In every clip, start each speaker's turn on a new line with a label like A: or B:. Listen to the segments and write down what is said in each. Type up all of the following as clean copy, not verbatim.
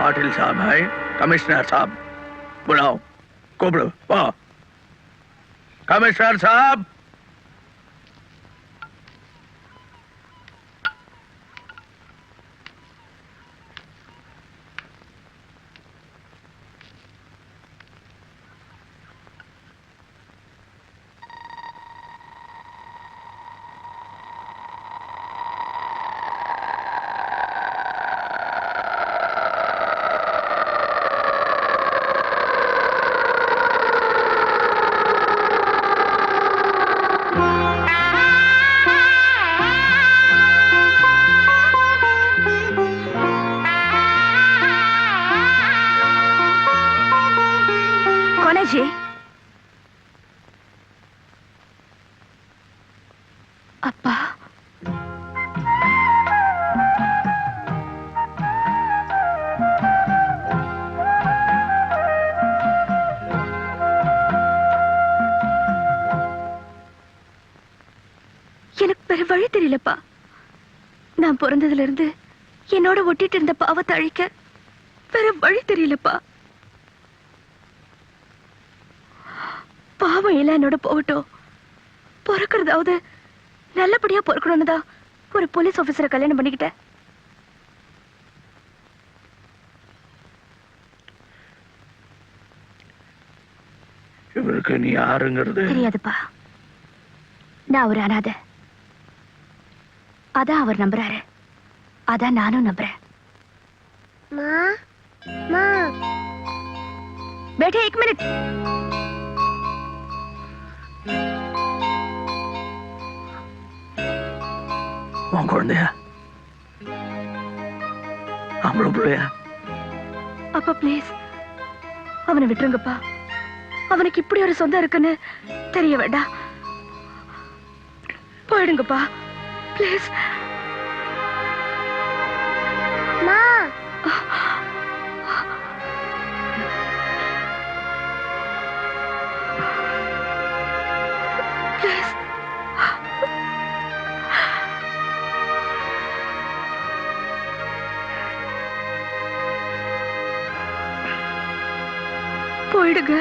A: पाटिल साहब है, कमिश्नर साहब बुलाओ, कोबड़ो वाह। कमिश्नर साहब
B: जी அப்பா எனக்கு வேற வழி தெரியலப்பா. நான் பிறந்ததுல இருந்து என்னோட ஒட்டிட்டு இருந்த பாவத்தை அழிக்க வேற வழி தெரியலப்பா. பாவம் இல்ல என்னோட போகட்டும், பிறக்கிறதாவது நல்லபடியா பிறக்கணும்னு தான் ஒரு போலீஸ் ஆபீசரை கல்யாணம் பண்ணிக்கிட்டேன்.
A: இவருக்கு நீ யாருங்கிறது
B: தெரியாதுப்பா. நான் ஒரு அனாதை. அதான் அவர் நம்புறாரு, அதான் நானும் நம்புறேன். बेटे एक मिनट.
A: உன் குழந்தையா? அவளும் பிள்ளையா?
B: அப்பா ப்ளீஸ் அவனை விட்டுருங்கப்பா. அவனுக்கு இப்படி ஒரு சொந்தம் இருக்குன்னு தெரிய வேண்டாம். போயிடுங்கப்பா ப்ளீஸ். போயிடுங்க.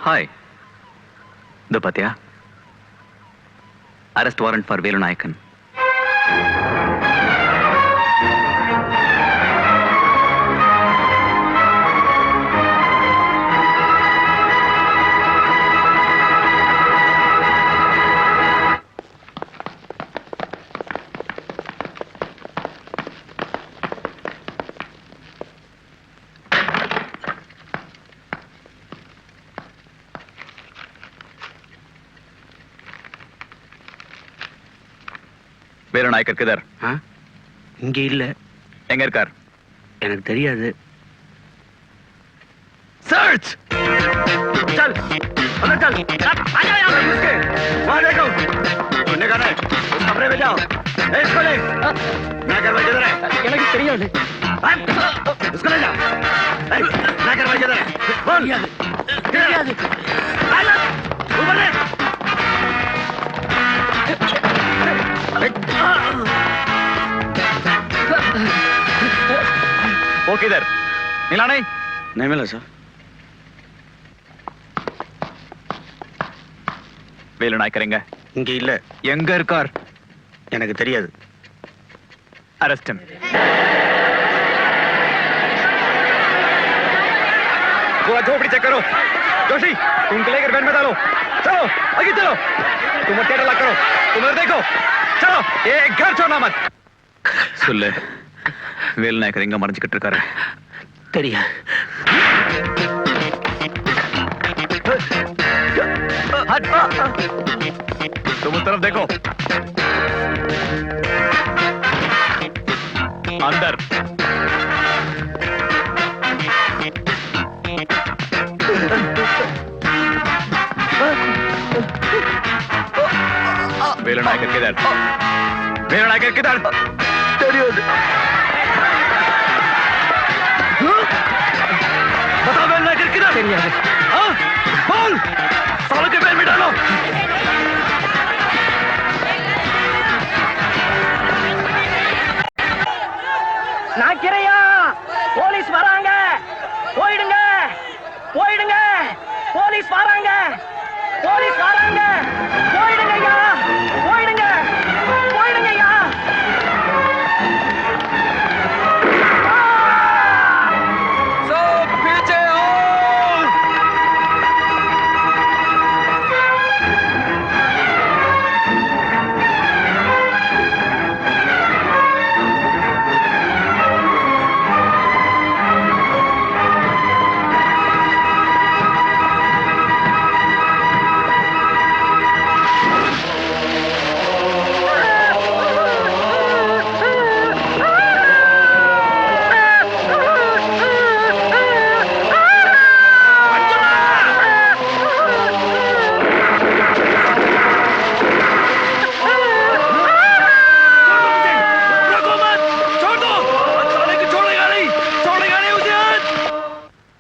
C: हाय दो पतिया arrest warrant for Velu नायकन. Velu Nayakkar கிதர்?
A: இங்க இல்ல.
C: எங்க இருக்கார்?
A: எனக்கு தெரியாது. सर्च चल अंदर चल आ जाओ यहां पे वहां देखो सुनने का है कमरे में जाओ ए इसको ले मैं कर भाई किधर है எனக்கு தெரியாது इसको ले जाओ ए मैं कर भाई किधर है बोल தெரியாது आ ऊपर ले
C: वो किधर? मिला नहीं?
A: नहीं मिला सर.
C: வேலு நாயக்கர் எங்க?
A: இங்க இல்ல.
C: எங்க இருக்கார்?
A: எனக்கு தெரியாது.
C: Arrest him. वो झोपड़ी चेक करो. जोशी, तुम लेकर वैन में डालो. चलो, आगे चलो. तुम थिएटर लॉक करो. तुम उधर देखो. चलो, ये घर छोड़ना मत. सुल्ले, வேலு நாயக்கர் எங்க மறைஞ்சிக்கிட்டு இருக்காரு?
A: தெரியாது.
C: तुम उस तरफ देखो. अंदर. வேலு நாயக்கர் किधर? வேலு நாயக்கர் किधर?
A: தெரியாது. बताओ वेलु नायकर किधर? தெரியாது. हाँ? बोल. सालों के बैल में डालो.
D: நாக்கிரையா, போலீஸ் வராங்க. போயிடுங்க, போயிடுங்க. போலீஸ் வராங்க, போலீஸ் வராங்க. போயிடுங்க ஐயா, போயிடுங்க, போயிடுங்க ஐயா.
C: सब पीछे आओ.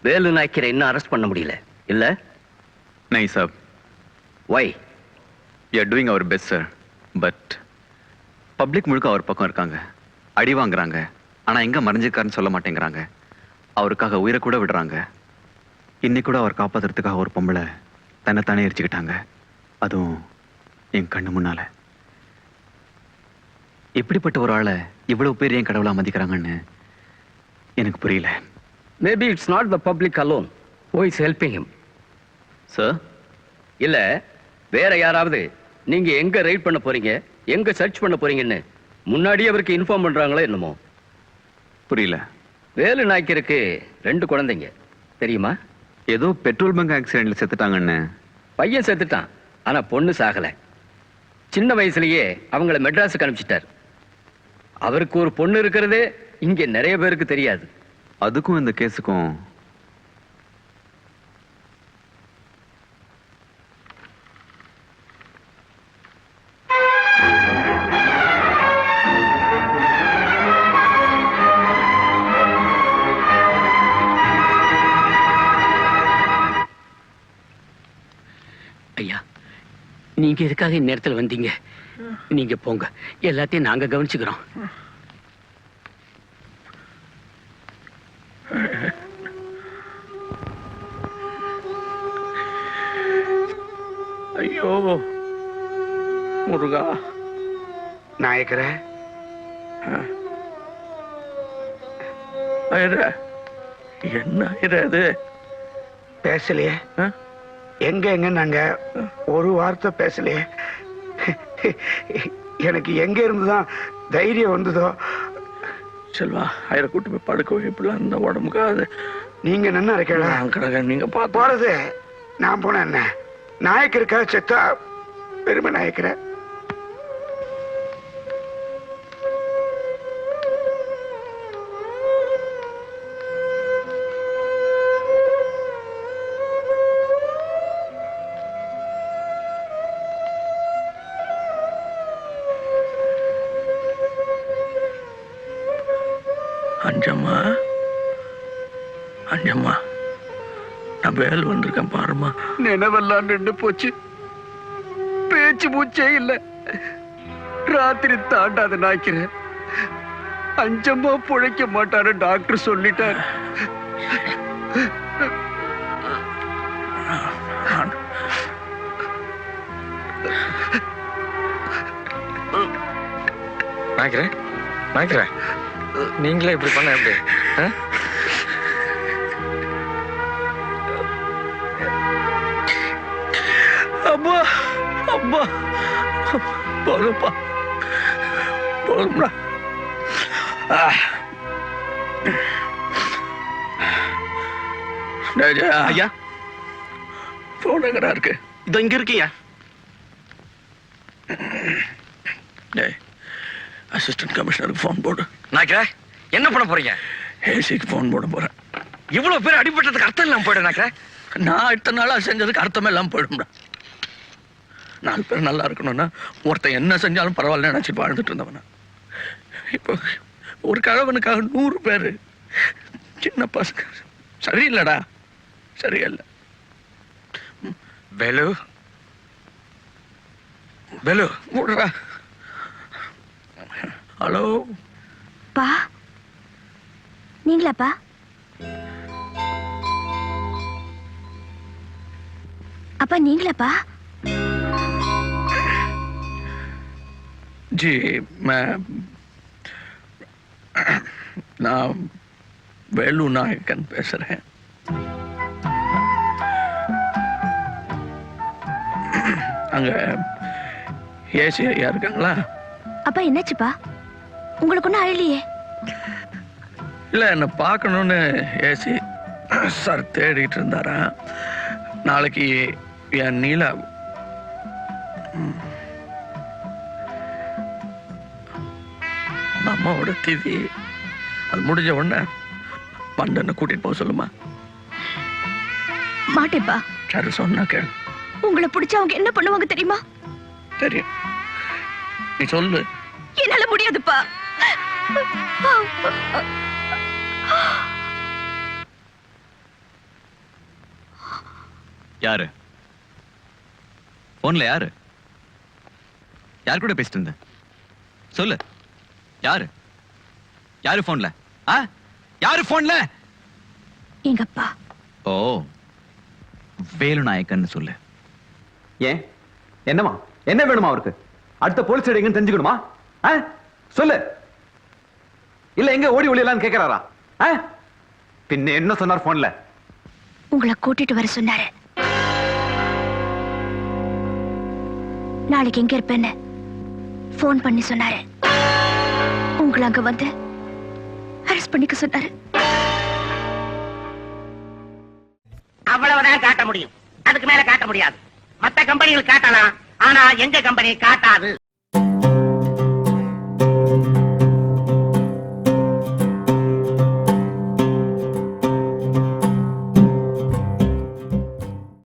A: வேலு நாயக்கரை இன்னும் அரெஸ்ட் பண்ண முடியல இல்ல?
C: नहीं साहब.
A: வை?
C: We are doing our best sir. But public முழுக்க அவர் பக்கம் இருக்காங்க. அடி வாங்குறாங்க. ஆனா எங்க மறைஞ்சிருக்காருன்னு சொல்ல மாட்டேங்கிறாங்க. அவருக்காக உயிரை கூட விடுறாங்க. இன்னைக்கு கூட அவர் காப்பாத்துறதுக்காக ஒரு பொம்பளை தன்னைத்தானே எரிச்சுக்கிட்டாங்க. அதுவும் என் கண்ணு முன்னால. இப்படிப்பட்ட ஒரு ஆளை இவ்வளவு பேர் ஏன் கடவுளா மதிக்கிறாங்கன்னு எனக்கு புரியல.
E: Maybe it's not the public alone who is helping him.
C: Sir,
E: இல்ல வேற யாராவது நீங்க எங்க ரைட் பண்ண போறீங்க, எங்க சர்ச் பண்ண போறீங்கன்னு முன்னாடியே அவருக்கு இன்ஃபார்ம் பண்றாங்களோ என்னமோ?
C: புரியல.
E: வேலு நாயக்கருக்கு 2 குழந்தைங்க தெரியுமா?
C: ஏதோ பெட்ரோல் பங்க் ஆக்சிடென்ட்ல செத்துட்டாங்கன்னு.
E: பையன் செத்துட்டான், ஆனா பொண்ணு சாகல. சின்ன வயசுலயே அவங்கள மெட்ராஸுக்கு அனுப்பிச்சிட்டார். அவருக்கு ஒரு பொண்ணு இருக்கிறதே இங்க நிறைய பேருக்கு தெரியாது.
C: அதுக்கும் இந்த கேஸுக்கும்
F: ஐயா, நீங்க எதுக்காக இந்நேரத்தில் வந்தீங்க? நீங்க போங்க, எல்லாத்தையும் நாங்க கவனிச்சுக்கிறோம்.
G: ஐயோ முருகா.
A: நாயக்கரே,
G: என்ன இது?
A: பேசலையே. எங்க நாங்க ஒரு வார்த்தை பேசலையே. எனக்கு எங்க இருந்துதான் தைரியம் வந்ததோ.
G: செல்வா, ஆயிர கூட்டு போய் படுக்க இப்படிலாம் இந்த உடம்புக்கு அது.
A: நீங்க என்ன இருக்கா?
G: நீங்க
A: போறது நான் போன என்ன? நாயக்கருக்காக செத்தா பெருமை நாயக்கர.
G: அஞ்சம்மா, அஞ்சம்மா, நான் வேல் வந்திருக்கேன் பாருமா.
A: நினைவெல்லாம் நின்று போச்சு. பேச்சு மூச்சே இல்ல. ராத்திரி தாண்டாத நாய்க்கிற. அஞ்சம்மா பிழைக்க மாட்டாரு டாக்டர் சொல்லிட்டார்.
H: நாய்க்கிறேன் நீங்களே இப்படி பண்ண எப்படி
G: அப்பா அப்பா போதும்ப்பா போதும்டா
A: ஐயா
G: போன் எங்கடா இருக்கு
A: இது இங்க இருக்கியா
G: டேய் அசிஸ்டன்ட் கமிஷனருக்கு ஃபோன் போடு
H: நாய்க்கிறேன் என்ன பண்ண போறீங்க
G: ஏசிக்கு ஃபோன் போட போறேன்
H: இவ்வளவு பேர் அடிபட்டதுக்கு அர்த்தம் இல்லாம போயிடு நாய்க்கிறேன்
G: நான் இத்தனை நாளா செஞ்சதுக்கு அர்த்தமே இல்லாம போயிடும்டா 4 பேர் நல்லா இருக்கணும்னா ஒருத்தன் என்ன செஞ்சாலும் பரவாயில்ல நினைச்சு வாழ்ந்துட்டு இருந்தவனா இப்போ ஒரு கழவனுக்காக 100 பேர் சின்ன பசங்க சரியில்லடா சரியில்லை
H: வேலு வேலு
G: விடுறா ஹலோ
B: பா நீங்களாப்பா அப்பா நீங்களாப்பா
G: जी मैं நான் வேலு நாயக்கன் பேசுறேன் அங்க ஏசி ஐயா இருக்காங்களா
B: அப்பா என்னாச்சுப்பா உங்களுக்கு ஒன்றும் அழலையே
G: இல்ல என்ன பார்க்கணும்னு ஏசி சார் தேடிட்டு இருந்தாரா நாளைக்கு என் நீலா அம்மாவோட திதி அது முடிஞ்ச உடனே மண்டனை கூட்டிட்டு போக சொல்லுமா
B: மாட்டேப்பா
G: சரி சொன்னா கேளு
B: உங்களை பிடிச்சா அவங்க என்ன பண்ணுவாங்க தெரியுமா
G: தெரியும் நீ சொல்லு
B: என்னால முடியாதுப்பா
C: யாரு போன்ல யாரு யார் கூட பேசிட்டு இருந்த சொல்லு யாரு யாரு போன்ல யாரு போன்ல
B: எங்க அப்பா
C: ஓ வேலு நாயக்கன் சொல்லு ஏன் என்னமா என்ன வேணுமா அவருக்கு அடுத்த போலீஸ் எங்கன்னு தெரிஞ்சுக்கணுமா சொல்லு இல்ல எங்க ஓடி ஒளியலான்னு கேக்குறாரா பின்ன என்ன சொன்னார் போன்ல
B: உங்களை கூட்டிட்டு வர சொன்னாரு நாளைக்கு எங்க இருப்பேன்னு போன் பண்ணி சொன்னாரு உங்களை அங்க வந்து அரெஸ்ட் பண்ணிக்க சொன்னாரு
D: அவ்வளவுதான் காட்ட முடியும் அதுக்கு மேல காட்ட முடியாது மத்த கம்பெனிகள் காட்டலாம் ஆனா எங்க கம்பெனி காட்டாது